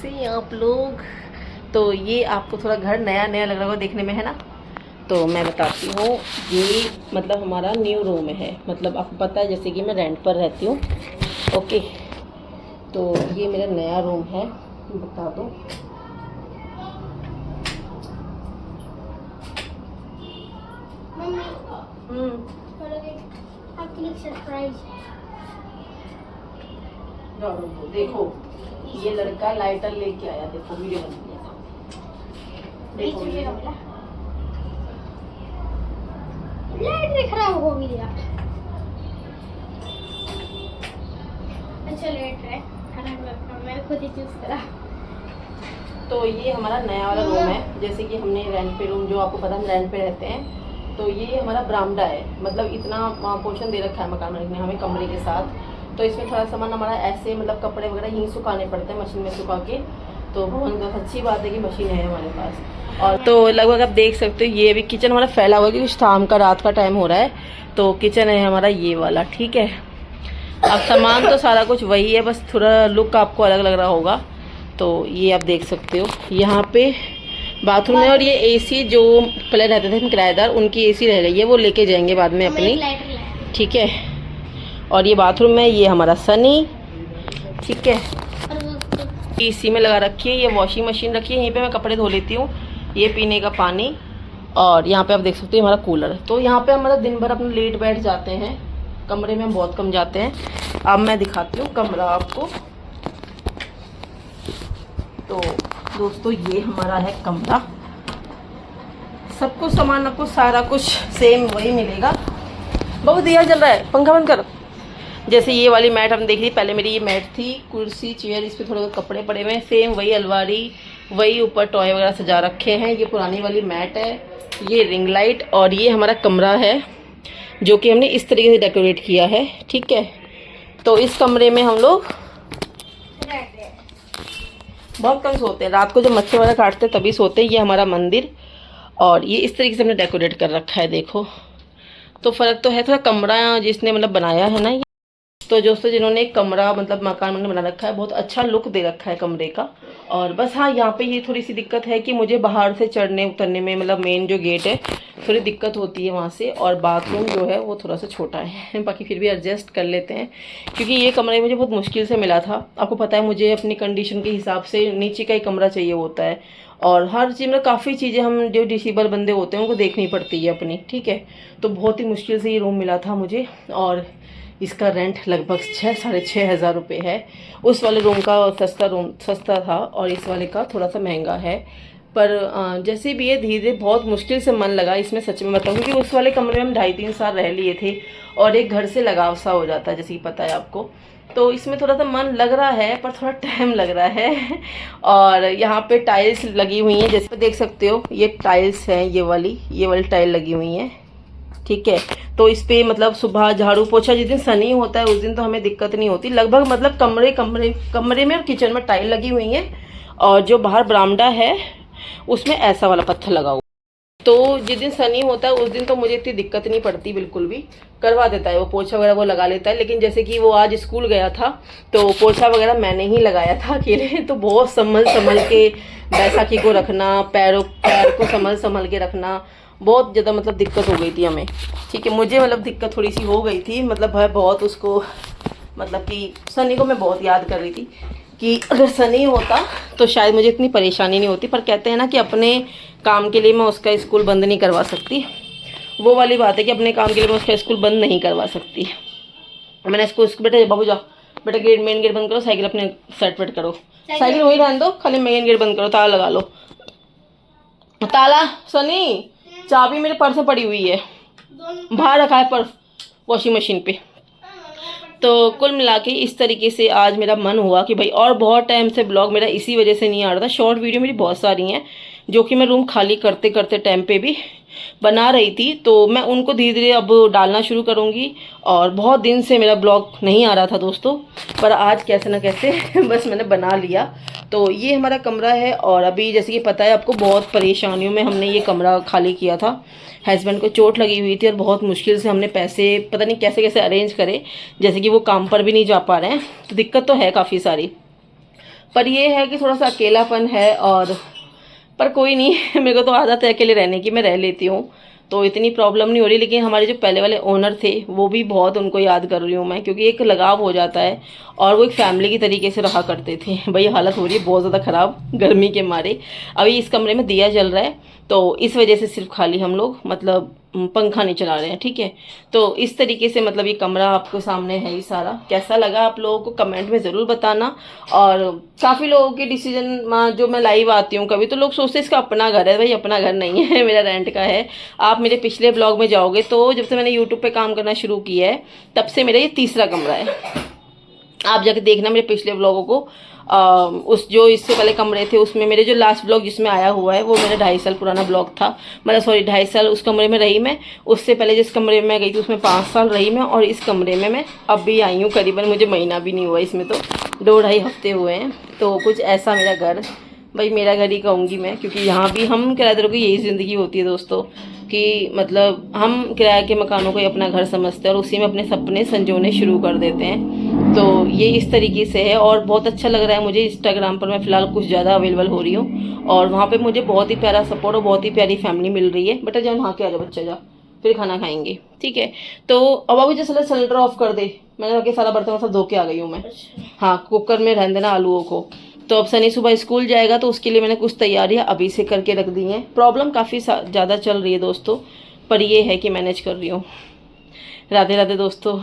कैसे हैं आप लोग। तो ये आपको थोड़ा घर नया नया लग रहा होगा देखने में, है ना। तो मैं बताती हूँ, ये मतलब हमारा न्यू रूम है। मतलब आपको पता है जैसे कि मैं रेंट पर रहती हूँ। ओके, तो ये मेरा नया रूम है, बता दो। देखो ये लड़का लाइटर लेके आया, देखो वीडियो बन गया। देखो ये लाइट खराब हो गया। अच्छा लाइट है, मैं खुद ही चूज करा। तो ये हमारा नया वाला रूम है। जैसे कि हमने रेंट पे रूम, जो आपको पता है हम रेंट पे रहते हैं, तो ये हमारा बरामदा है। मतलब इतना पोर्शन दे रखा है मकान मालिक ने हमें कमरे के साथ। तो इसमें थोड़ा सामान हमारा ऐसे मतलब कपड़े वगैरह यहीं सुखाने पड़ते हैं, मशीन में सुखा के। तो बहुत अच्छी बात है कि मशीन है हमारे पास। और तो लगभग आप देख सकते हो, ये अभी किचन हमारा फैला हुआ है क्योंकि शाम का रात का टाइम हो रहा है। तो किचन है हमारा ये वाला, ठीक है। अब सामान तो सारा कुछ वही है, बस थोड़ा लुक आपको अलग लग रहा होगा। तो ये आप देख सकते हो, यहाँ पे बाथरूम है। और ये एसी जो पहले रहते थे किराएदार, उनकी एसी रह गई है, वो लेके जाएंगे बाद में अपनी, ठीक है। और ये बाथरूम में ये हमारा सनी, ठीक है। एसी में लगा रखी है, ये वॉशिंग मशीन रखी है, यहीं पे मैं कपड़े धो लेती हूँ। ये पीने का पानी, और यहाँ पे आप देख सकते हो हमारा कूलर। तो यहाँ पे हम मतलब दिन भर अपना लेट बैठ जाते हैं, कमरे में हम बहुत कम जाते हैं। अब मैं दिखाती हूँ कमरा आपको। तो दोस्तों ये हमारा है कमरा। सब कुछ सामान आपको सारा कुछ सेम वही मिलेगा। बहुत दिया जल रहा है, पंखा बंद कर। जैसे ये वाली मैट हमने देख ली, पहले मेरी ये मैट थी, कुर्सी चेयर, इस पे थोड़े बहुत कपड़े पड़े हुए हैं। सेम वही अलमारी, वही ऊपर टॉय वगैरह सजा रखे हैं। ये पुरानी वाली मैट है, ये रिंग लाइट। और ये हमारा कमरा है जो कि हमने इस तरीके से डेकोरेट किया है, ठीक है। तो इस कमरे में हम लोग बहुत कम सोते हैं, रात को जब मच्छर वगैरह काटते हैं तभी सोते हैं। ये हमारा मंदिर, और ये इस तरीके से हमने डेकोरेट कर रखा है, देखो। तो फ़र्क तो है थोड़ा, कमरा जिसने मतलब बनाया है ना ये। तो दोस्तों जिन्होंने एक कमरा मतलब मकान में बना रखा है, बहुत अच्छा लुक दे रखा है कमरे का। और बस हाँ, यहाँ पे ये थोड़ी सी दिक्कत है कि मुझे बाहर से चढ़ने उतरने में, मतलब मेन जो गेट है, थोड़ी दिक्कत होती है वहाँ से। और बाथरूम जो है वो थोड़ा सा छोटा है, बाकी फिर भी एडजस्ट कर लेते हैं, क्योंकि ये कमरा मुझे बहुत मुश्किल से मिला था। आपको पता है मुझे अपनी कंडीशन के हिसाब से नीचे का ही कमरा चाहिए होता है। और हर चीज़ में काफ़ी चीज़ें हम जो डिसेबल बंदे होते हैं उनको देखनी पड़ती है अपनी, ठीक है। तो बहुत ही मुश्किल से ये रूम मिला था मुझे। और इसका रेंट लगभग 6-6.5 हज़ार रुपये है। उस वाले रूम का सस्ता था, और इस वाले का थोड़ा सा महंगा है। पर जैसे भी ये धीरे धीरे बहुत मुश्किल से मन लगा इसमें, सच में बताऊँ, क्योंकि उस वाले कमरे में हम 2.5-3 साल रह लिए थे, और एक घर से लगाव सा हो जाता है, जैसे कि पता है आपको। तो इसमें थोड़ा सा मन लग रहा है, पर थोड़ा टाइम लग रहा है। और यहाँ पे टाइल्स लगी हुई हैं, जैसे देख सकते हो ये टाइल्स हैं, ये वाली टाइल लगी हुई हैं, ठीक है। तो इस पे मतलब सुबह झाड़ू पोछा जिस दिन सनी होता है उस दिन तो हमें दिक्कत नहीं होती। लगभग मतलब कमरे में और किचन में टाइल लगी हुई है। और जो बाहर बरामदा है उसमें ऐसा वाला पत्थर लगा हुआ। तो जिस दिन सनी होता है उस दिन तो मुझे इतनी दिक्कत नहीं पड़ती, बिल्कुल भी करवा देता है वो, पोछा वगैरह वो लगा लेता है। लेकिन जैसे कि वो आज स्कूल गया था तो पोछा वगैरह मैंने ही लगाया था अकेले। तो बहुत संभल के बैसाखी को रखना, पैर को संभल के रखना, बहुत ज़्यादा मतलब दिक्कत हो गई थी हमें, ठीक है। मुझे मतलब दिक्कत थोड़ी सी हो गई थी, मतलब है बहुत उसको, मतलब कि सनी को मैं बहुत याद कर रही थी कि अगर सनी होता तो शायद मुझे इतनी परेशानी नहीं होती। पर कहते हैं ना कि अपने काम के लिए मैं उसका स्कूल बंद नहीं करवा सकती। वो वाली बात है कि अपने काम के लिए मैं उसका स्कूल बंद नहीं करवा सकती। मैंने इसको बेटा बाबू जाओ बेटा, मेन गेट बंद करो, साइकिल अपने सेट वेट करो, साइकिल वही रहने दो, खाली मेन गेट बंद करो, ताला लगा लो। ताला सनी, चाबी मेरे पर्स में पड़ी हुई है, बाहर रखा है पर्स वॉशिंग मशीन पे। तो कुल मिला के इस तरीके से आज मेरा मन हुआ कि भाई, और बहुत टाइम से ब्लॉग मेरा इसी वजह से नहीं आ रहा था। शॉर्ट वीडियो मेरी बहुत सारी हैं जो कि मैं रूम खाली करते करते टाइम पे भी बना रही थी, तो मैं उनको धीरे धीरे अब डालना शुरू करूँगी। और बहुत दिन से मेरा ब्लॉग नहीं आ रहा था दोस्तों, पर आज कैसे ना कैसे बस मैंने बना लिया। तो ये हमारा कमरा है। और अभी जैसे कि पता है आपको, बहुत परेशानियों में हमने ये कमरा खाली किया था। हस्बैंड को चोट लगी हुई थी और बहुत मुश्किल से हमने पैसे पता नहीं कैसे कैसे अरेंज करे, जैसे कि वो काम पर भी नहीं जा पा रहे हैं, तो दिक्कत तो है काफ़ी सारी। पर ये है कि थोड़ा सा अकेलापन है, और पर कोई नहीं मेरे को तो आदत है अकेले रहने की, मैं रह लेती हूँ, तो इतनी प्रॉब्लम नहीं हो रही। लेकिन हमारे जो पहले वाले ओनर थे वो भी बहुत, उनको याद कर रही हूँ मैं, क्योंकि एक लगाव हो जाता है, और वो एक फैमिली की तरीके से रहा करते थे। भाई हालत हो रही है बहुत ज़्यादा ख़राब गर्मी के मारे। अभी इस कमरे में दिया जल रहा है, तो इस वजह से सिर्फ खाली हम लोग मतलब पंखा नहीं चला रहे हैं, ठीक है। तो इस तरीके से मतलब ये कमरा आपको सामने है ही सारा। कैसा लगा आप लोगों को कमेंट में ज़रूर बताना। और काफ़ी लोगों के डिसीजन जो मैं लाइव आती हूँ कभी, तो लोग सोचते हैं इसका अपना घर है। भाई अपना घर नहीं है, मेरा रेंट का है। आप मेरे पिछले ब्लॉग में जाओगे तो जब से मैंने यूट्यूब पे काम करना शुरू किया है तब से मेरा ये तीसरा कमरा है। आप जाके देखना मेरे पिछले ब्लॉगों को। उस जो इससे पहले कमरे थे उसमें मेरे जो लास्ट ब्लॉग जिसमें आया हुआ है वो मेरा 2.5 साल पुराना ब्लॉग था। मतलब सॉरी 2.5 साल उस कमरे में रही मैं। उससे पहले जिस कमरे में मैं गई थी उसमें 5 साल रही मैं, और इस कमरे में मैं अब भी आई हूँ। करीबन मुझे महीना भी नहीं हुआ इसमें, तो 2-2.5 हफ्ते हुए हैं। तो कुछ ऐसा मेरा घर, भाई मेरा घर ही कहूँगी मैं, क्योंकि यहाँ भी हम किराएदारों की यही ज़िंदगी होती है दोस्तों, कि मतलब हम किराए के मकानों को ही अपना घर समझते हैं और उसी में अपने सपने संजोने शुरू कर देते हैं। तो ये इस तरीके से है, और बहुत अच्छा लग रहा है मुझे। इंस्टाग्राम पर मैं फ़िलहाल कुछ ज़्यादा अवेलेबल हो रही हूँ, और वहाँ पे मुझे बहुत ही प्यारा सपोर्ट और बहुत ही प्यारी फैमिली मिल रही है। बेटा जा नहा के आ जा, बच्चा जा, फिर खाना खाएंगे, ठीक है। तो अब अभी जैसे सिलेंडर ऑफ कर दे, मैंने बाकी सारा बर्तन सब धो के आ गई हूँ मैं। हाँ, कुकर में रहने देना आलूओं को। तो अब सनी सुबह स्कूल जाएगा, तो उसके लिए मैंने कुछ तैयारियां अभी से करके रख दी हैं। प्रॉब्लम काफ़ी ज़्यादा चल रही है दोस्तों, पर ये है कि मैनेज कर रही हूँ। राधे राधे दोस्तों।